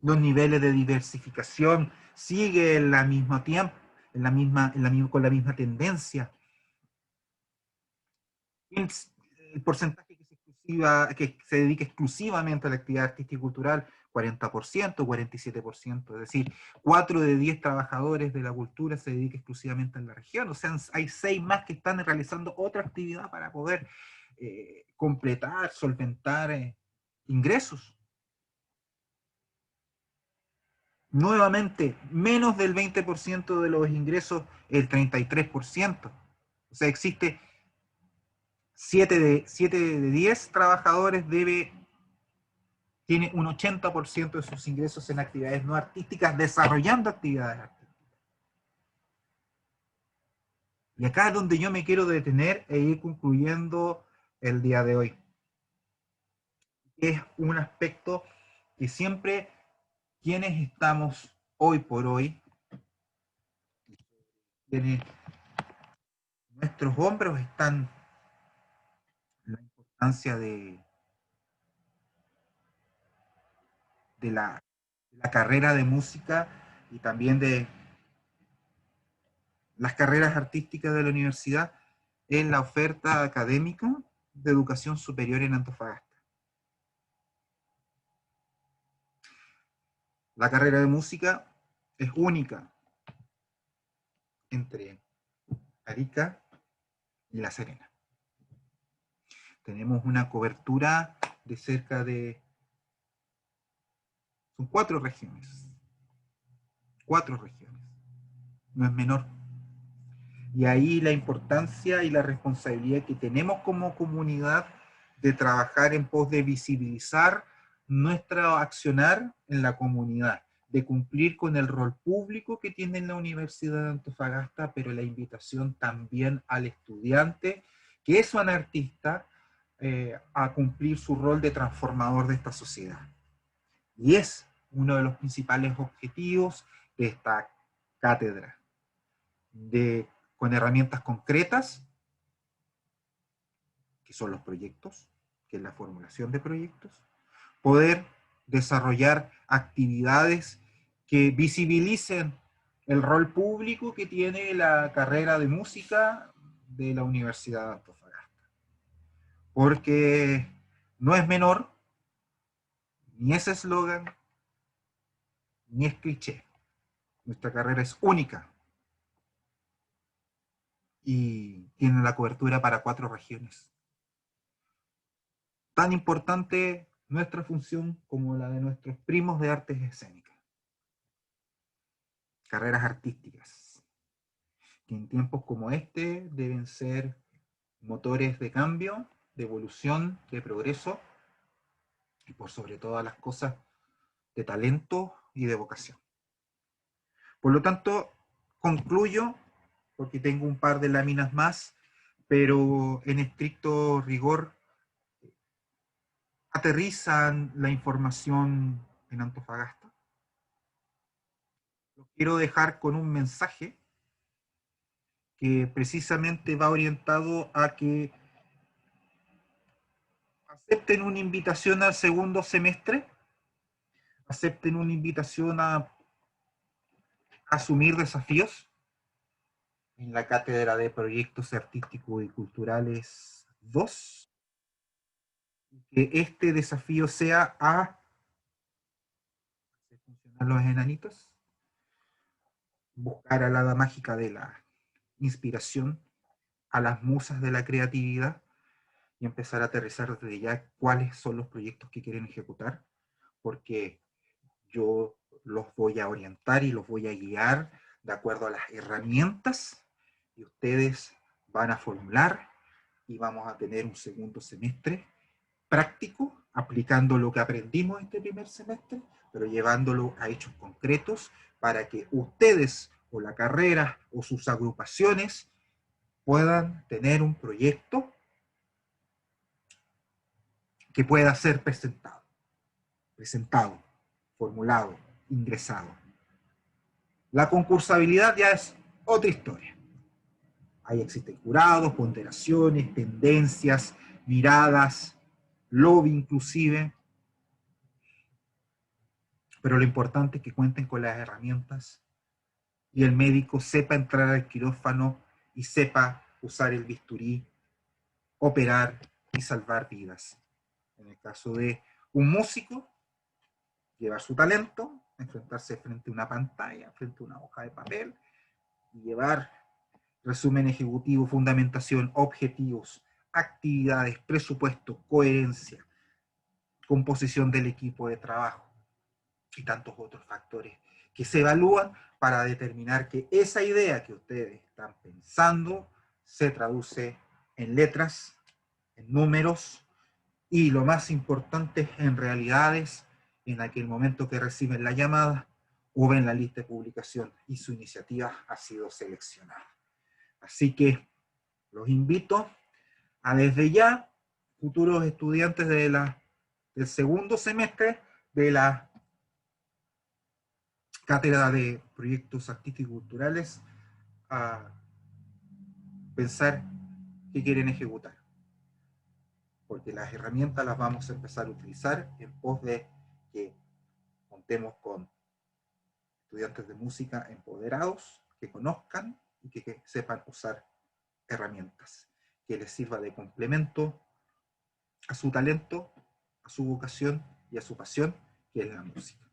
Los niveles de diversificación siguen en la misma tiempo, con la misma tendencia. El porcentaje que se dedica exclusivamente a la actividad artística y cultural, 40%, 47%, es decir, 4 de 10 trabajadores de la cultura se dedica exclusivamente en la región, o sea, hay 6 más que están realizando otra actividad para poder completar, solventar ingresos. Nuevamente, menos del 20% de los ingresos, el 33%. O sea, existe 7 de 10 trabajadores tiene un 80% de sus ingresos en actividades no artísticas, desarrollando actividades artísticas. Y acá es donde yo me quiero detener e ir concluyendo el día de hoy. Es un aspecto que siempre quienes estamos hoy por hoy, quienes nuestros hombros están la importancia de la carrera de música y también de las carreras artísticas de la universidad en la oferta académica de educación superior en Antofagasta. La carrera de música es única entre Arica y La Serena. Tenemos una cobertura de cerca de... Son 4 regiones. 4 regiones. No es menor. Y ahí la importancia y la responsabilidad que tenemos como comunidad de trabajar en pos de visibilizar nuestro accionar en la comunidad, de cumplir con el rol público que tiene la Universidad de Antofagasta, pero la invitación también al estudiante, que es un artista, a cumplir su rol de transformador de esta sociedad. Y es uno de los principales objetivos de esta cátedra, con herramientas concretas, que son los proyectos, que es la formulación de proyectos, poder desarrollar actividades que visibilicen el rol público que tiene la carrera de música de la Universidad de Antofagasta. Porque no es menor, ni es eslogan, ni es cliché. Nuestra carrera es única y tiene la cobertura para 4 regiones. Tan importante nuestra función como la de nuestros primos de artes escénicas. Carreras artísticas, que en tiempos como este deben ser motores de cambio, de evolución, de progreso, y por sobre todas las cosas, de talento y de vocación. Por lo tanto, concluyo, porque tengo un par de láminas más, pero en estricto rigor, aterrizan la información en Antofagasta. Los quiero dejar con un mensaje que precisamente va orientado a que acepten una invitación al segundo semestre, acepten una invitación a asumir desafíos en la Cátedra de Proyectos Artísticos y Culturales 2. Que este desafío sea a hacer funcionar los enanitos, buscar a la hada mágica de la inspiración, a las musas de la creatividad y empezar a aterrizar desde ya cuáles son los proyectos que quieren ejecutar, porque yo los voy a orientar y los voy a guiar de acuerdo a las herramientas y ustedes van a formular y vamos a tener un segundo semestre práctico, aplicando lo que aprendimos este primer semestre, pero llevándolo a hechos concretos para que ustedes o la carrera o sus agrupaciones puedan tener un proyecto que pueda ser presentado, formulado, ingresado. La concursabilidad ya es otra historia. Ahí existen jurados, ponderaciones, tendencias, miradas, lobby inclusive, pero lo importante es que cuenten con las herramientas y el médico sepa entrar al quirófano y sepa usar el bisturí, operar y salvar vidas. En el caso de un músico, llevar su talento, enfrentarse frente a una pantalla, frente a una hoja de papel, y llevar resumen ejecutivo, fundamentación, objetivos, actividades, presupuesto, coherencia, composición del equipo de trabajo y tantos otros factores que se evalúan para determinar que esa idea que ustedes están pensando se traduce en letras, en números y lo más importante en realidades en aquel momento que reciben la llamada o ven la lista de publicación y su iniciativa ha sido seleccionada. Así que los invito a desde ya, futuros estudiantes del segundo semestre de la Cátedra de Proyectos Artísticos y Culturales, a pensar qué quieren ejecutar. Porque las herramientas las vamos a empezar a utilizar en pos de que contemos con estudiantes de música empoderados, que conozcan y que sepan usar herramientas, que les sirva de complemento a su talento, a su vocación y a su pasión, que es la música.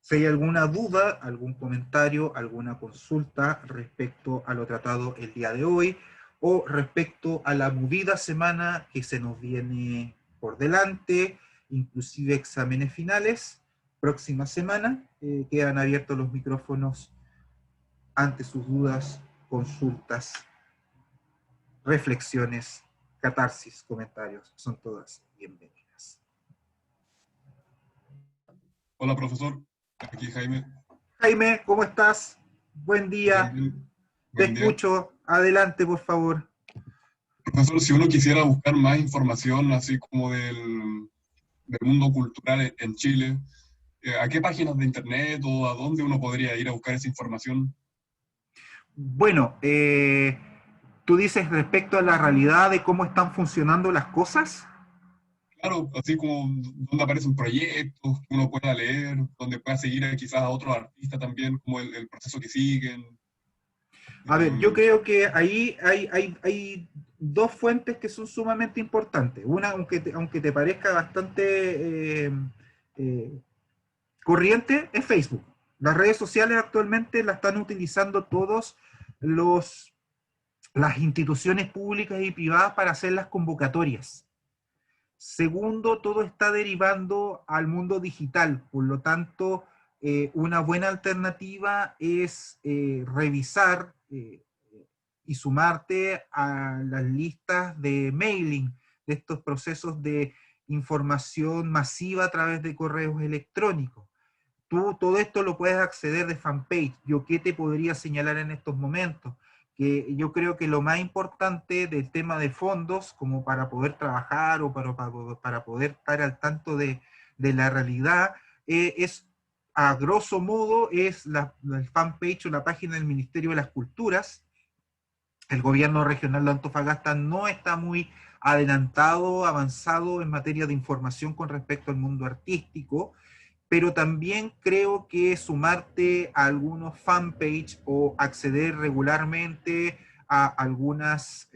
Si hay alguna duda, algún comentario, alguna consulta respecto a lo tratado el día de hoy o respecto a la movida semana que se nos viene por delante, inclusive exámenes finales, próxima semana, quedan abiertos los micrófonos ante sus dudas, consultas, reflexiones, catarsis, comentarios, son todas bienvenidas. Hola, profesor. Aquí Jaime. Jaime, ¿cómo estás? Buen día. Bien. Te Buen día. escucho. Adelante, por favor. Profesor, si uno quisiera buscar más información, así como del mundo cultural en Chile, ¿a qué páginas de internet o a dónde uno podría ir a buscar esa información? Bueno, tú dices respecto a la realidad de cómo están funcionando las cosas. Claro, así como donde aparecen proyectos que uno pueda leer, donde pueda seguir quizás a otros artistas también, como el proceso que siguen. A ver, yo creo que ahí hay dos fuentes que son sumamente importantes. Una, aunque te parezca bastante corriente, es Facebook. Las redes sociales actualmente las están utilizando todos las instituciones públicas y privadas para hacer las convocatorias. Segundo, todo está derivando al mundo digital, por lo tanto, una buena alternativa es revisar y sumarte a las listas de mailing, de estos procesos de información masiva a través de correos electrónicos. Tú todo esto lo puedes acceder de fanpage. ¿Yo qué te podría señalar en estos momentos? Que yo creo que lo más importante del tema de fondos, como para poder trabajar o para poder estar al tanto de la realidad, es a grosso modo es la fanpage o la página del Ministerio de las Culturas. El gobierno regional de Antofagasta no está muy adelantado, avanzado en materia de información con respecto al mundo artístico, pero también creo que sumarte a algunos fanpage o acceder regularmente a algunas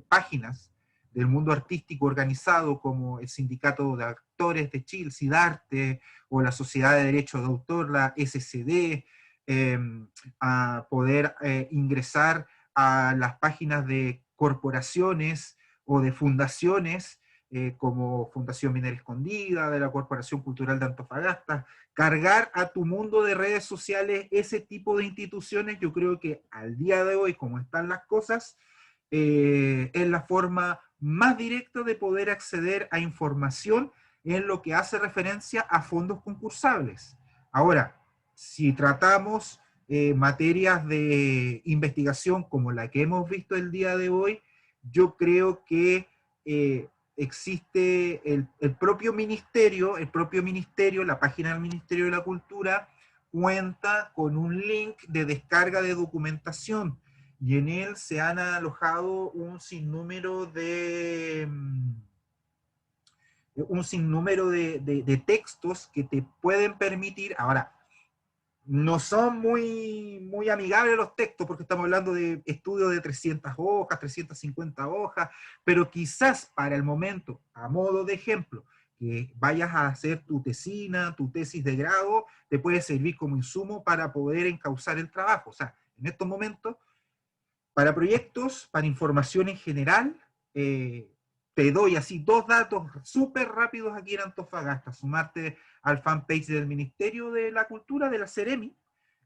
páginas del mundo artístico organizado como el Sindicato de Actores de Chile, SIDARTE, o la Sociedad de Derechos de Autor, la SCD, a poder ingresar a las páginas de corporaciones o de fundaciones, como Fundación Minera Escondida, de la Corporación Cultural de Antofagasta, cargar a tu mundo de redes sociales ese tipo de instituciones. Yo creo que al día de hoy, como están las cosas, es la forma más directa de poder acceder a información en lo que hace referencia a fondos concursables. Ahora, si tratamos materias de investigación como la que hemos visto el día de hoy, yo creo que existe el propio ministerio, la página del Ministerio de la Cultura, cuenta con un link de descarga de documentación, y en él se han alojado un sinnúmero de textos que te pueden permitir. Ahora, no son muy amigables los textos, porque estamos hablando de estudios de 300 hojas, 350 hojas, pero quizás para el momento, a modo de ejemplo, que vayas a hacer tu tesina, tu tesis de grado, te puede servir como insumo para poder encauzar el trabajo. O sea, en estos momentos, para proyectos, para información en general, te doy así 2 datos súper rápidos aquí en Antofagasta. Sumarte al fanpage del Ministerio de la Cultura, de la Ceremi,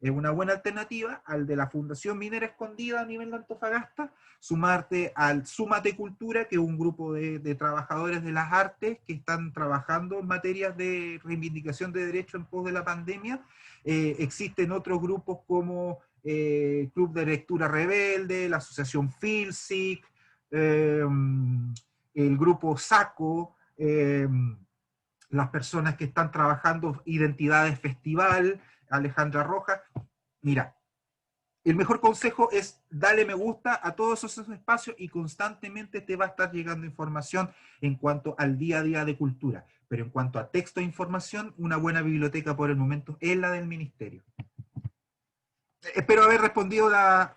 es una buena alternativa, al de la Fundación Minera Escondida a nivel de Antofagasta, sumarte al Súmate Cultura, que es un grupo de trabajadores de las artes que están trabajando en materias de reivindicación de derechos en pos de la pandemia. Existen otros grupos como Club de Lectura Rebelde, la Asociación Filsic, el grupo SACO, las personas que están trabajando Identidades Festival, Alejandra Rojas. Mira, el mejor consejo es darle me gusta a todos esos espacios y constantemente te va a estar llegando información en cuanto al día a día de cultura. Pero en cuanto a texto e información, una buena biblioteca por el momento es la del Ministerio. Espero haber respondido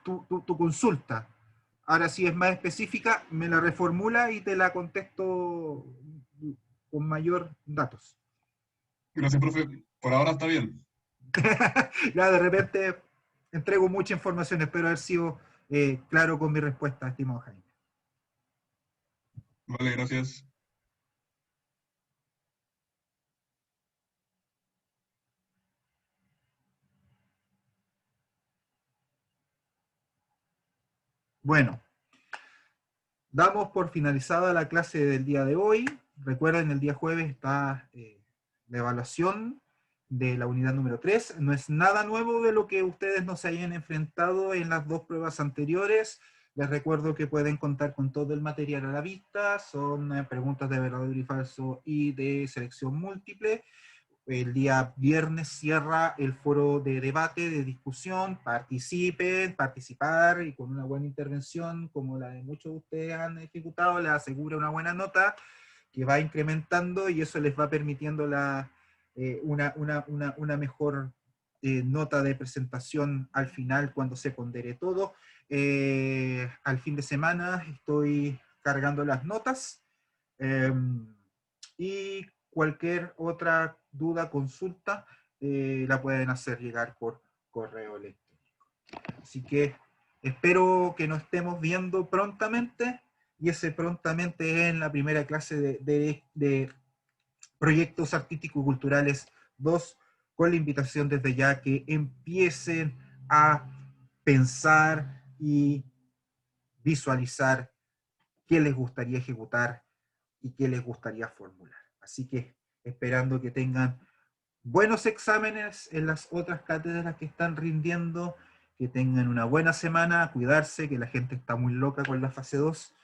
tu consulta. Ahora, si es más específica, me la reformula y te la contesto con mayor datos. Gracias, profe. Por ahora está bien. Ya de repente entrego mucha información, espero haber sido claro con mi respuesta, estimado Jaime. Vale, gracias. Bueno, damos por finalizada la clase del día de hoy. Recuerden, el día jueves está la evaluación de la unidad número 3. No es nada nuevo de lo que ustedes no se hayan enfrentado en las 2 pruebas anteriores. Les recuerdo que pueden contar con todo el material a la vista. Son preguntas de verdadero y falso y de selección múltiple. El día viernes cierra el foro de debate, de discusión. Participar, y con una buena intervención, como la de muchos de ustedes han ejecutado, les asegura una buena nota que va incrementando, y eso les va permitiendo una mejor nota de presentación al final, cuando se pondere todo. Al fin de semana estoy cargando las notas, y cualquier otra duda, consulta, la pueden hacer llegar por correo electrónico. Así que espero que nos estemos viendo prontamente, y ese prontamente es en la primera clase de Proyectos Artísticos Culturales 2, con la invitación desde ya que empiecen a pensar y visualizar qué les gustaría ejecutar y qué les gustaría formular. Así que esperando que tengan buenos exámenes en las otras cátedras que están rindiendo, que tengan una buena semana, cuidarse, que la gente está muy loca con la fase 2.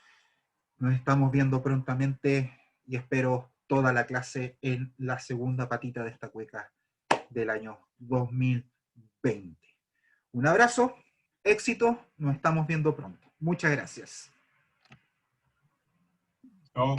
Nos estamos viendo prontamente y espero toda la clase en la segunda patita de esta cueca del año 2020. Un abrazo, éxito, nos estamos viendo pronto. Muchas gracias. Chao.